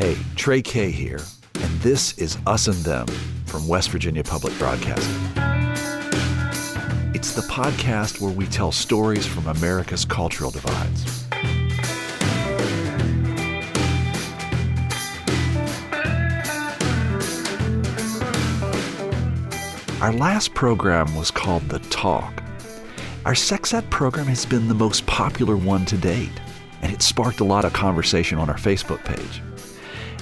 Hey, Trey here, and this is Us and Them from West Virginia Public Broadcasting. It's the podcast where we tell stories from America's cultural divides. Our last program was called The Talk. Our sex ed program has been the most popular one to date, and it sparked a lot of conversation on our Facebook page.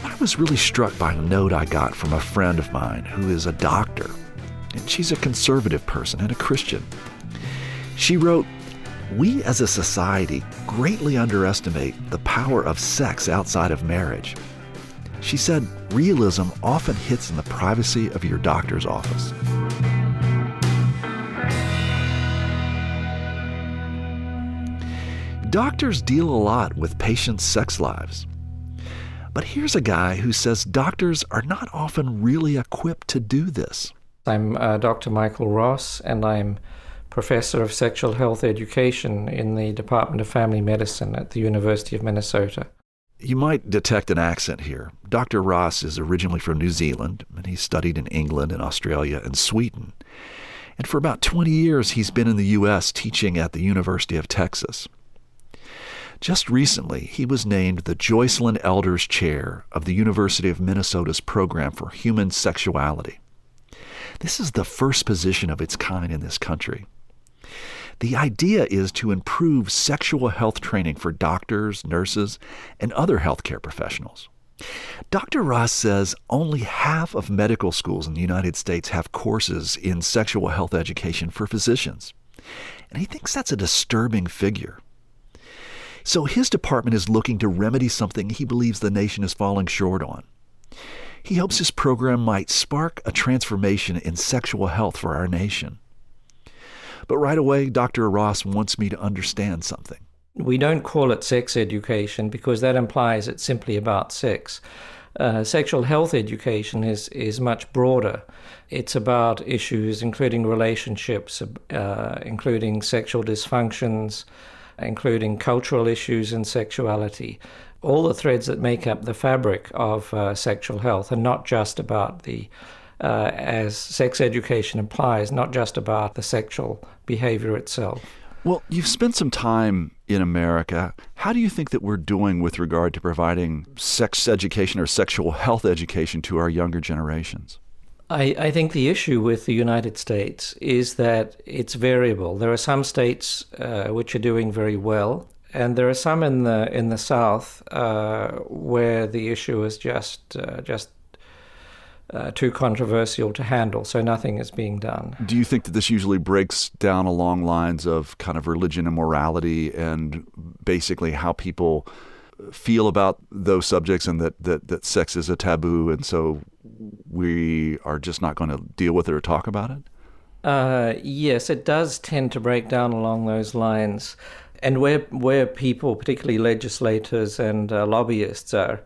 I was really struck by a note I got from a friend of mine who is a doctor, and she's a conservative person and a Christian. She wrote, "We as a society greatly underestimate the power of sex outside of marriage." She said, "Realism often hits in the privacy of your doctor's office." Doctors deal a lot with patients' sex lives. But here's a guy who says doctors are not often really equipped to do this. I'm Dr. Michael Ross, and I'm Professor of Sexual Health Education in the Department of Family Medicine at the University of Minnesota. You might detect an accent here. Dr. Ross is originally from New Zealand, and he studied in England and Australia and Sweden. And for about 20 years, he's been in the U.S. teaching at the University of Texas. Just recently, he was named the Joycelyn Elders Chair of the University of Minnesota's Program for Human Sexuality. This is the first position of its kind in this country. The idea is to improve sexual health training for doctors, nurses, and other healthcare professionals. Dr. Ross says only half of medical schools in the United States have courses in sexual health education for physicians, and he thinks that's a disturbing figure. So his department is looking to remedy something he believes the nation is falling short on. He hopes his program might spark a transformation in sexual health for our nation. But right away, Dr. Ross wants me to understand something. We don't call it sex education because that implies it's simply about sex. Sexual health education is much broader. It's about issues including relationships, including sexual dysfunctions, including cultural issues and sexuality. All the threads that make up the fabric of sexual health are not just about as sex education implies, not just about the sexual behavior itself. Well, you've spent some time in America. How do you think that we're doing with regard to providing sex education or sexual health education to our younger generations? I think the issue with the United States is that it's variable. There are some states which are doing very well, and there are some in the South where the issue is just too controversial to handle, so nothing is being done. Do you think that this usually breaks down along lines of kind of religion and morality and basically how people feel about those subjects, and that sex is a taboo, and so we are just not going to deal with it or talk about it? Yes, it does tend to break down along those lines. And where people, particularly legislators and lobbyists, are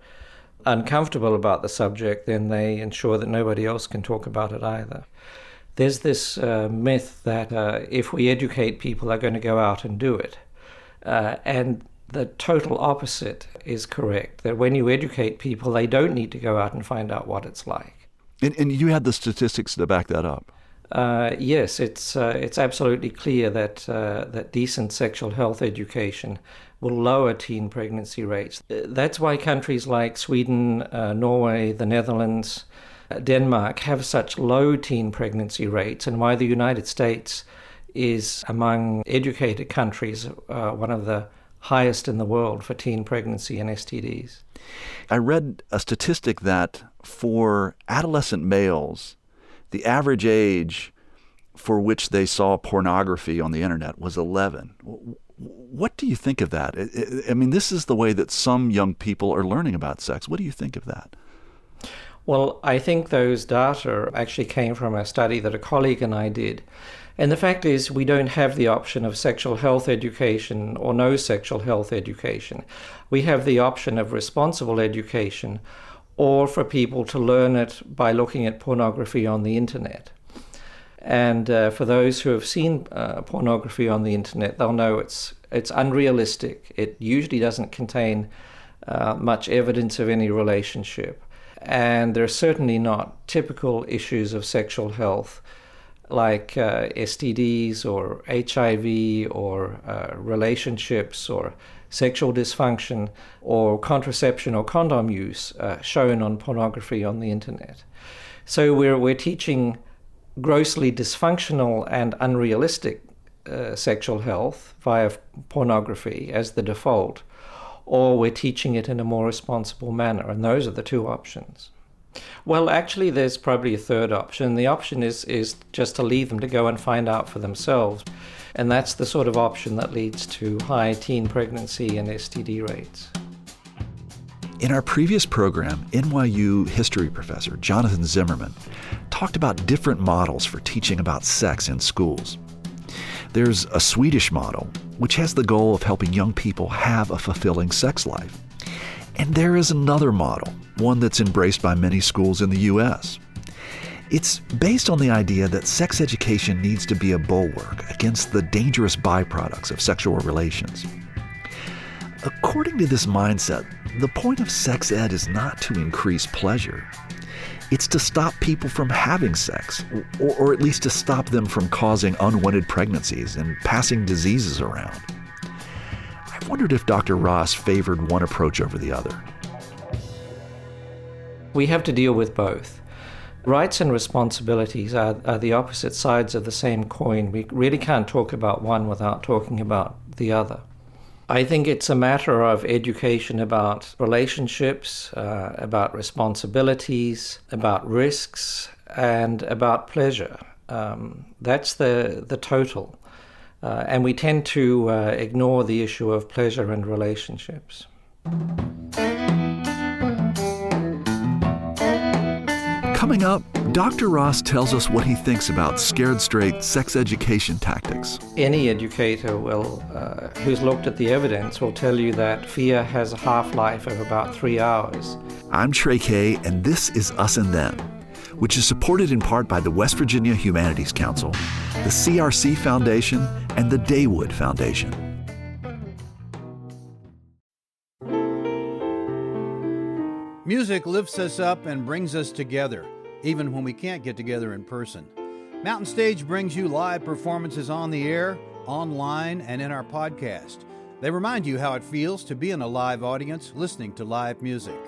uncomfortable about the subject, then they ensure that nobody else can talk about it either. There's this myth that if we educate people, they're going to go out and do it. And the total opposite is correct, that when you educate people, they don't need to go out and find out what it's like. And you had the statistics to back that up. Yes, it's absolutely clear that decent sexual health education will lower teen pregnancy rates. That's why countries like Sweden, Norway, the Netherlands, Denmark have such low teen pregnancy rates, and why the United States is among educated countries one of the highest in the world for teen pregnancy and STDs. I read a statistic that for adolescent males, the average age for which they saw pornography on the internet was 11. What do you think of that? I mean, this is the way that some young people are learning about sex. What do you think of that? Well, I think those data actually came from a study that a colleague and I did. And the fact is, we don't have the option of sexual health education or no sexual health education. We have the option of responsible education, or for people to learn it by looking at pornography on the internet. And for those who have seen pornography on the internet, they'll know it's unrealistic. It usually doesn't contain much evidence of any relationship. And they're certainly not typical issues of sexual health like STDs or HIV or relationships or sexual dysfunction or contraception or condom use shown on pornography on the internet. So we're teaching grossly dysfunctional and unrealistic sexual health via pornography as the default, or we're teaching it in a more responsible manner, and those are the two options. Well, actually, there's probably a third option. The option is just to leave them to go and find out for themselves, and that's the sort of option that leads to high teen pregnancy and STD rates. In our previous program, NYU history professor Jonathan Zimmerman talked about different models for teaching about sex in schools. There's a Swedish model, which has the goal of helping young people have a fulfilling sex life. And there is another model, one that's embraced by many schools in the U.S. It's based on the idea that sex education needs to be a bulwark against the dangerous byproducts of sexual relations. According to this mindset, the point of sex ed is not to increase pleasure. It's to stop people from having sex, or at least to stop them from causing unwanted pregnancies and passing diseases around. I wondered if Dr. Ross favored one approach over the other. We have to deal with both. Rights and responsibilities are the opposite sides of the same coin. We really can't talk about one without talking about the other. I think it's a matter of education about relationships, about responsibilities, about risks, and about pleasure. That's the total. And we tend to ignore the issue of pleasure and relationships. Coming up, Dr. Ross tells us what he thinks about scared straight sex education tactics. Any educator who's looked at the evidence will tell you that fear has a half-life of about 3 hours. I'm Trey Kay, and this is Us and Them, which is supported in part by the West Virginia Humanities Council, the CRC Foundation, and the Daywood Foundation. Music lifts us up and brings us together, even when we can't get together in person. Mountain Stage brings you live performances on the air, online, and in our podcast. They remind you how it feels to be in a live audience listening to live music.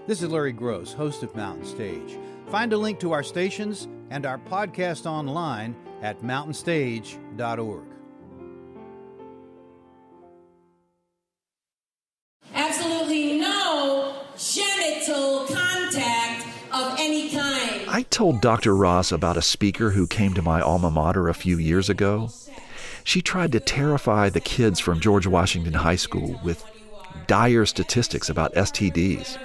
This is Larry Gross, host of Mountain Stage. Find a link to our stations and our podcast online at mountainstage.org. Absolutely no genital contact of any kind. I told Dr. Ross about a speaker who came to my alma mater a few years ago. She tried to terrify the kids from George Washington High School with dire statistics about STDs.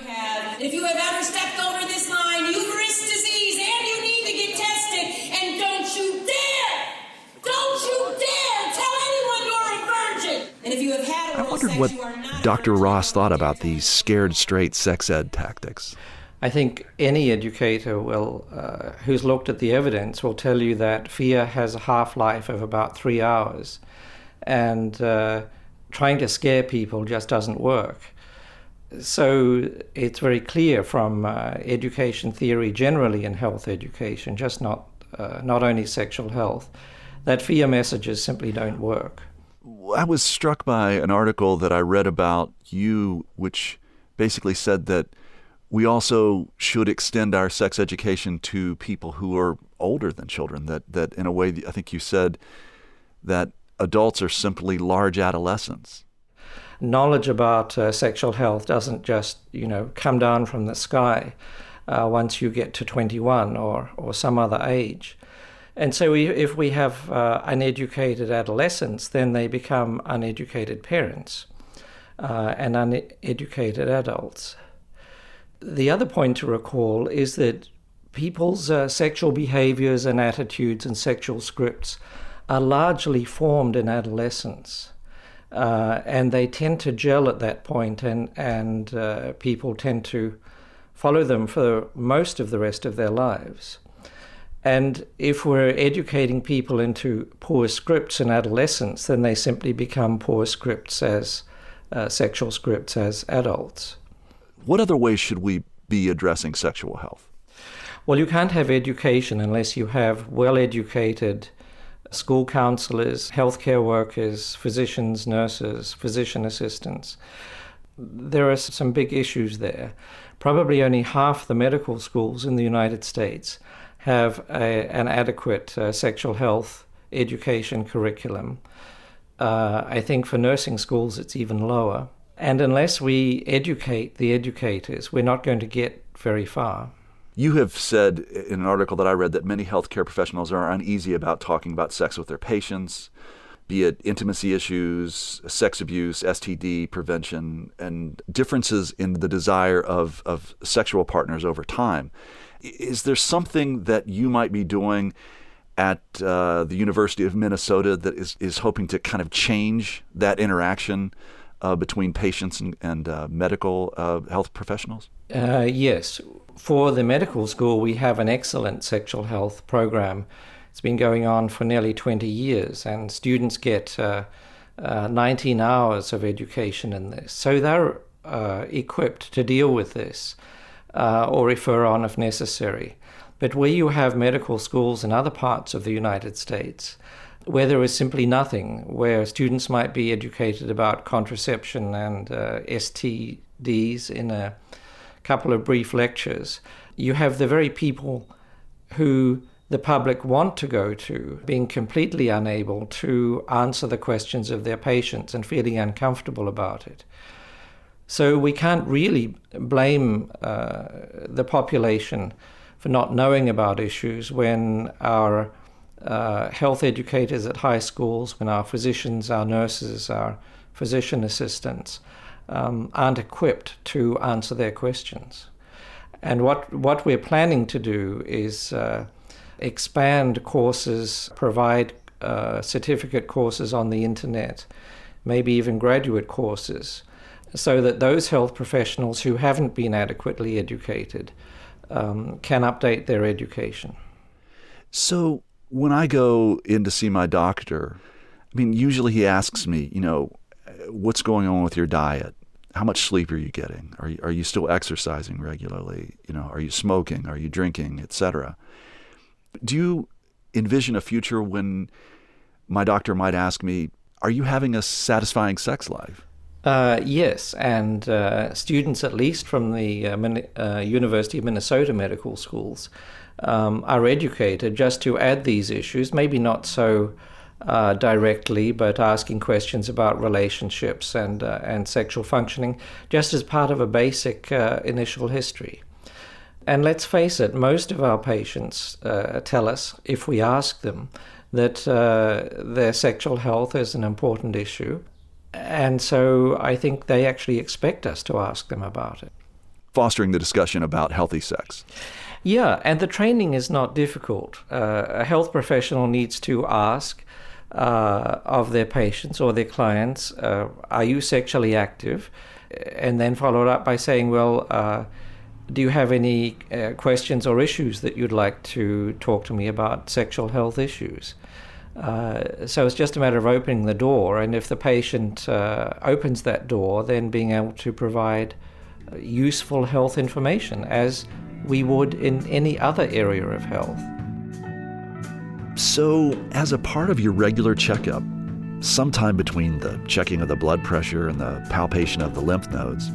If you have ever stepped over this line, you've risked disease and you need to get tested. And don't you dare tell anyone you're a virgin. And if you have had I oral wondered sex, what you are not Dr. a virgin. Ross thought about these scared straight sex ed tactics. I think any educator who's looked at the evidence will tell you that fear has a half-life of about 3 hours, and trying to scare people just doesn't work. So it's very clear from education theory generally in health education, just not only sexual health, that fear messages simply don't work. I was struck by an article that I read about you, which basically said that we also should extend our sex education to people who are older than children, that in a way, I think you said that adults are simply large adolescents. Knowledge about sexual health doesn't just, come down from the sky once you get to 21 or some other age. And so if we have uneducated adolescents, then they become uneducated parents and uneducated adults. The other point to recall is that people's sexual behaviors and attitudes and sexual scripts are largely formed in adolescence. And they tend to gel at that point, and people tend to follow them for most of the rest of their lives. And if we're educating people into poor scripts in adolescence, then they simply become poor scripts as sexual scripts as adults. What other ways should we be addressing sexual health? Well, you can't have education unless you have well-educated school counselors, healthcare workers, physicians, nurses, physician assistants. There are some big issues there. Probably only half the medical schools in the United States have an adequate sexual health education curriculum. I think for nursing schools it's even lower. And unless we educate the educators, we're not going to get very far. You have said in an article that I read that many healthcare professionals are uneasy about talking about sex with their patients, be it intimacy issues, sex abuse, STD prevention, and differences in the desire of sexual partners over time. Is there something that you might be doing at the University of Minnesota that is hoping to kind of change that interaction between patients and medical health professionals? Yes. For the medical school, we have an excellent sexual health program. It's been going on for nearly 20 years, and students get 19 hours of education in this. So they're equipped to deal with this or refer on if necessary. But where you have medical schools in other parts of the United States, where there is simply nothing, where students might be educated about contraception and STDs in a couple of brief lectures, you have the very people who the public want to go to being completely unable to answer the questions of their patients and feeling uncomfortable about it. So we can't really blame the population for not knowing about issues when our health educators at high schools, when our physicians, our nurses, our physician assistants aren't equipped to answer their questions. And what we're planning to do is expand courses, provide certificate courses on the internet, maybe even graduate courses, so that those health professionals who haven't been adequately educated can update their education. So when I go in to see my doctor, I mean, usually he asks me, what's going on with your diet? How much sleep are you getting? Are you still exercising regularly? Are you smoking? Are you drinking, etc.? Do you envision a future when my doctor might ask me, are you having a satisfying sex life? Yes, and students, at least from the University of Minnesota medical schools, are educated just to add these issues, maybe not so directly, but asking questions about relationships and sexual functioning, just as part of a basic initial history. And let's face it, most of our patients tell us, if we ask them, that their sexual health is an important issue. And so I think they actually expect us to ask them about it. Fostering the discussion about healthy sex. Yeah, and the training is not difficult. A health professional needs to ask of their patients or their clients, are you sexually active? And then followed up by saying, well, do you have any questions or issues that you'd like to talk to me about sexual health issues? So it's just a matter of opening the door, and if the patient opens that door, then being able to provide useful health information as we would in any other area of health. So, as a part of your regular checkup, sometime between the checking of the blood pressure and the palpation of the lymph nodes,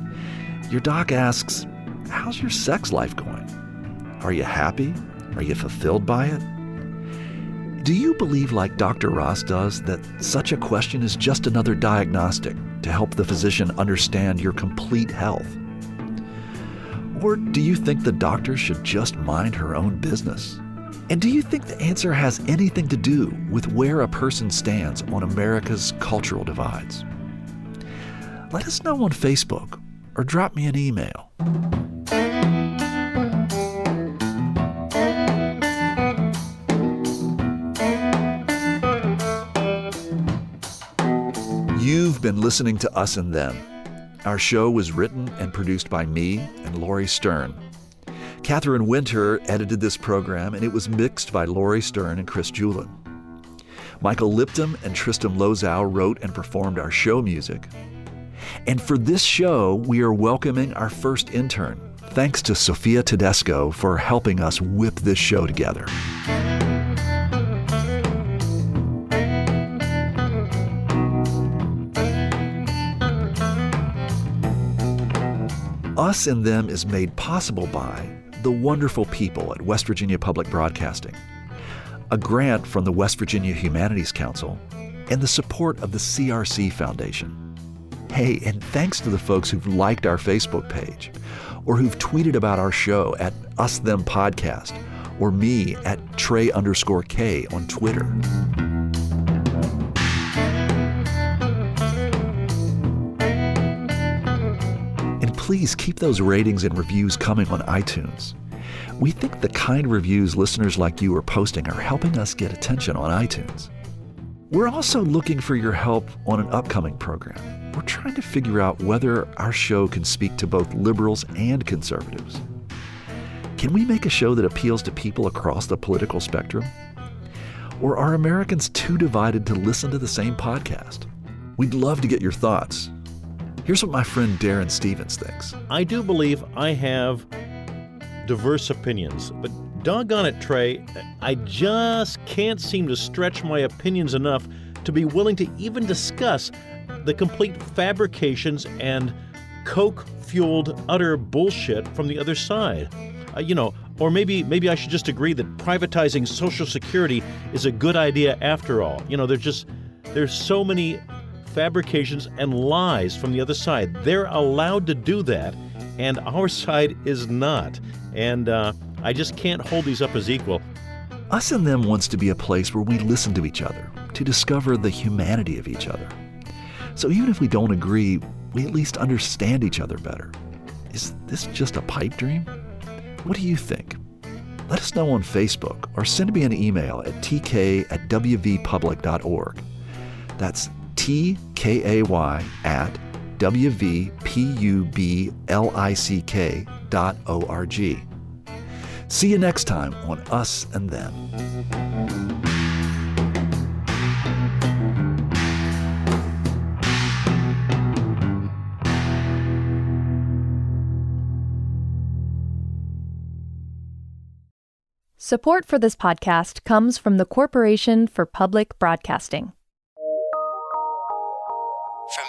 your doc asks, how's your sex life going? Are you happy? Are you fulfilled by it? Do you believe, like Dr. Ross does, that such a question is just another diagnostic to help the physician understand your complete health? Or do you think the doctor should just mind her own business? And do you think the answer has anything to do with where a person stands on America's cultural divides? Let us know on Facebook or drop me an email. You've been listening to Us and Them. Our show was written and produced by me and Lori Stern. Catherine Winter edited this program, and it was mixed by Lori Stern and Chris Julin. Michael Lipton and Tristan Lozow wrote and performed our show music. And for this show, we are welcoming our first intern. Thanks to Sophia Tedesco for helping us whip this show together. Us and Them is made possible by the wonderful people at West Virginia Public Broadcasting, a grant from the West Virginia Humanities Council, and the support of the CRC Foundation. Hey, and thanks to the folks who've liked our Facebook page, or who've tweeted about our show at Us Them Podcast, or me at Trey_K on Twitter. And please keep those ratings and reviews coming on iTunes. We think the kind reviews listeners like you are posting are helping us get attention on iTunes. We're also looking for your help on an upcoming program. We're trying to figure out whether our show can speak to both liberals and conservatives. Can we make a show that appeals to people across the political spectrum? Or are Americans too divided to listen to the same podcast? We'd love to get your thoughts. Here's what my friend Darren Stevens thinks. I do believe I have diverse opinions, but doggone it, Trey, I just can't seem to stretch my opinions enough to be willing to even discuss the complete fabrications and coke-fueled utter bullshit from the other side. Or maybe I should just agree that privatizing Social Security is a good idea after all. There's so many fabrications and lies from the other side. They're allowed to do that, and our side is not. And I just can't hold these up as equal. Us and Them wants to be a place where we listen to each other, to discover the humanity of each other. So even if we don't agree, we at least understand each other better. Is this just a pipe dream? What do you think? Let us know on Facebook or send me an email at tk@wvpublic.org. That's tky@wvpublick.org. See you next time on Us and Them. Support for this podcast comes from the Corporation for Public Broadcasting. From